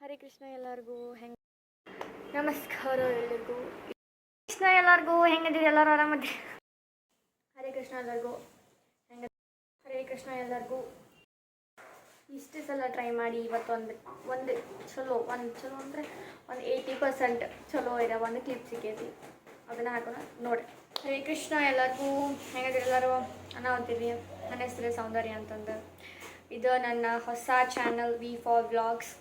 ಹರೇ ಕೃಷ್ಣ ಎಲ್ಲರಿಗೂ ಹೆಂಗೆ ನಮಸ್ಕಾರ ಎಲ್ಲರಿಗೂ ಕೃಷ್ಣ ಎಲ್ಲರಿಗೂ ಹೆಂಗದಿರಿ ಎಲ್ಲರೂ ಆರಾಮದಿರಿ ಹರೇ ಕೃಷ್ಣ ಎಲ್ಲರಿಗೂ ಹೆಂಗ ಹರೇ ಕೃಷ್ಣ ಎಲ್ಲರಿಗೂ ಇಷ್ಟೇ ಸಲ ಟ್ರೈ ಮಾಡಿ ಇವತ್ತು ಒಂದು ಚಲೋ ಅಂದರೆ ಒಂದು 80% ಚಲೋ ಇರೋ ಒಂದು ಕ್ಲಿಪ್ ಸಿಕ್ಕೈತಿ ಅದನ್ನು ಹಾಕೋಣ ನೋಡಿ. ಹರೇ ಕೃಷ್ಣ ಎಲ್ಲರಿಗೂ ಹೆಂಗದಿರಿ ಎಲ್ಲರೂ ಅನ್ನೋತೀರಿ. ನನ್ನ ಹೆಸರು ಸೌಂದರ್ಯ ಅಂತಂದು. ಇದು ನನ್ನ ಹೊಸ ಚಾನಲ್ ವಿ ಫಾರ್ ವ್ಲಾಗ್ಸ್.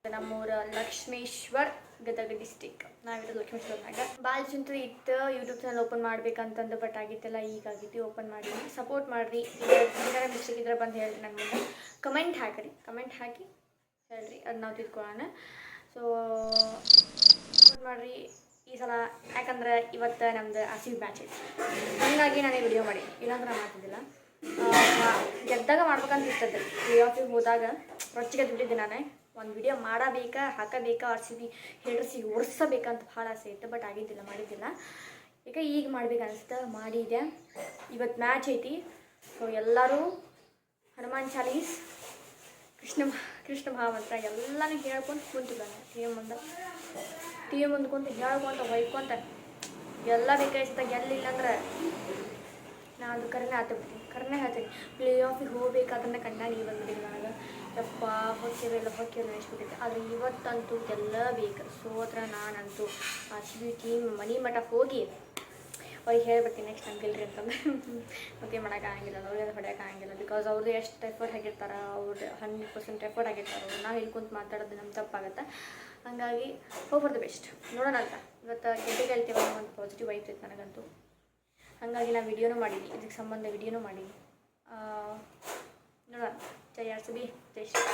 ನಮ್ಮೂರ ಲಕ್ಷ್ಮೇಶ್ವರ್ ಗದಗ ಡಿಸ್ಟಿಕ್. ನಾವಿರೋದು ಲಕ್ಷ್ಮೇಶ್ವರ್ನಾಗ. ಭಾಳ ಚಿಂತೆ ಇತ್ತು ಯೂಟ್ಯೂಬ್ ಚಾನಲ್ ಓಪನ್ ಮಾಡ್ಬೇಕಂತಂದು, ಬಟ್ ಆಗಿತ್ತಲ್ಲ ಈಗಾಗಿತ್ತು. ಓಪನ್ ಮಾಡಿ ಸಪೋರ್ಟ್ ಮಾಡಿರಿ. ಏನಾರ ಮಿಸ್ಟೇಕ್ ಇದ್ರೆ ಬಂದು ಹೇಳ್ರಿ. ನನ್ನ ಮುಂದೆ ಕಮೆಂಟ್ ಹಾಕಿ ಹೇಳ್ರಿ, ಅದು ನಾವು ತಿಳ್ಕೊಳ್ಳೋಣ. ಸೊ ಸಪೋರ್ಟ್ ಮಾಡಿರಿ ಈ ಸಲ, ಯಾಕಂದ್ರೆ ಇವತ್ತು ನಮ್ದು RCB ಮ್ಯಾಚ್ ಐತಿ. ಹಂಗಾಗಿ ನಾನೇ ವಿಡಿಯೋ ಮಾಡಿ, ಇಲ್ಲಾಂದ್ರೆ ನಾನು ಮಾಡ್ತಿದ್ದಿಲ್ಲ. ಗೆದ್ದಾಗ ಮಾಡ್ಬೇಕಂತ ಇರ್ತದೆ. ಪ್ಲೇ ಆಫಿಗೆ ಹೋದಾಗ ರೊಚ್ಚಿಗೆ ದುಡ್ಡಿದ್ದೆ ನಾನೇ ಒಂದು ವಿಡಿಯೋ ಮಾಡಬೇಕಾ ಹಾಕಬೇಕಾ RCB ಹೇಳರ್ಸಿ ಒರೆಸಬೇಕಂತ ಭಾಳ ಆಸೆ ಇತ್ತು, ಬಟ್ ಮಾಡಿದ್ದಿಲ್ಲ. ಈಗ ಮಾಡ್ಬೇಕು ಅನಿಸ್ತಾ ಮಾಡಿದೆ. ಇವತ್ತು ಮ್ಯಾಚ್ ಐತಿ. ಸೊ ಎಲ್ಲರೂ ಹನುಮಾನ್ ಚಾಲೀಸ್, ಕೃಷ್ಣ ಮಹಾಮಂತ್ರ ಎಲ್ಲನೂ ಹೇಳ್ಕೊಂಡು ಕುಂತಿದ್ದಾನೆ. ಟಿ ವಿ ಮುಂದೆ ಕುಂತು ಹೇಳ್ಕೊಂತ ಹೊಯ್ಕೊಂತ ಎಲ್ಲ ಬೇಕಾಯ್ತ. ಗೆಲ್ಲಿಲ್ಲ ಅಂದ್ರೆ ನಾನು ಅದು ಕರ್ನೆ ಹೇಳ್ತೀನಿ. ಪ್ಲೇ ಆಫಿಗೆ ಹೋಗ್ಬೇಕಾದ್ರೆ ಕಣ್ಣಾಗ ನೀವು ಬಂದ್ಬಿಟ್ಟಿದ್ದು ನನಗೆ. ಯಪ್ಪ ಹೊಕ್ಕಿರಲ್ಲ ನೆನೆಸ್ಬಿಟ್ಟಿದ್ದೆ. ಆದರೆ ಇವತ್ತಂತೂ ಗೆಲ್ಲಬೇಕು. ಸೋತ್ರ ನಾನಂತೂ RCB ಟೀಮ್ ಮನಿ ಮಠ ಹೋಗಿ ಅವ್ರಿಗೆ ಹೇಳ್ಬಿಡ್ತೀನಿ ನೆಕ್ಸ್ಟ್ ನಾನು ಗೆಲ್ರಿ ಅಂತಂದ್ರೆ. ಮತ್ತೆ ಮಾಡೋಕ್ಕಾಗಿಲ್ಲ, ಅವ್ರಿಗೆ ಹೊಡೆಯೋಕ್ಕಾಗಿಲ್ಲ. ಬಿಕಾಸ್ ಅವ್ರದ್ದು ಎಷ್ಟು ಎಫರ್ಟ್ ಆಗಿರ್ತಾರೆ, ಅವ್ರದ್ದು 100% ಎಫರ್ಟ್ ಆಗಿರ್ತಾರೆ. ನಾವು ಇಲ್ಲಿ ಕುಂತು ಮಾತಾಡೋದು ನಮ್ಮ ತಪ್ಪಾಗುತ್ತೆ. ಹಾಗಾಗಿ ಹೋಗಿ ಫಾರ್ ದ ಬೆಸ್ಟ್ ನೋಡೋಣ ಅಂತ. ಇವತ್ತು ಗೆಲ್ತೀವಲ್ಲ ಒಂದು ಪಾಸಿಟಿವ್ ವೈಬ್ ಇತ್ತು ನನಗಂತೂ. ಹಾಗಾಗಿ ನಾನು ವಿಡಿಯೋನೂ ಮಾಡೀನಿ, ಇದಕ್ಕೆ ಸಂಬಂಧ ವಿಡಿಯೋನೂ ಮಾಡೀನಿ. ನೋಡೋಣ. ಜೈ RCB, ಜೈ ಶ್ರೀ.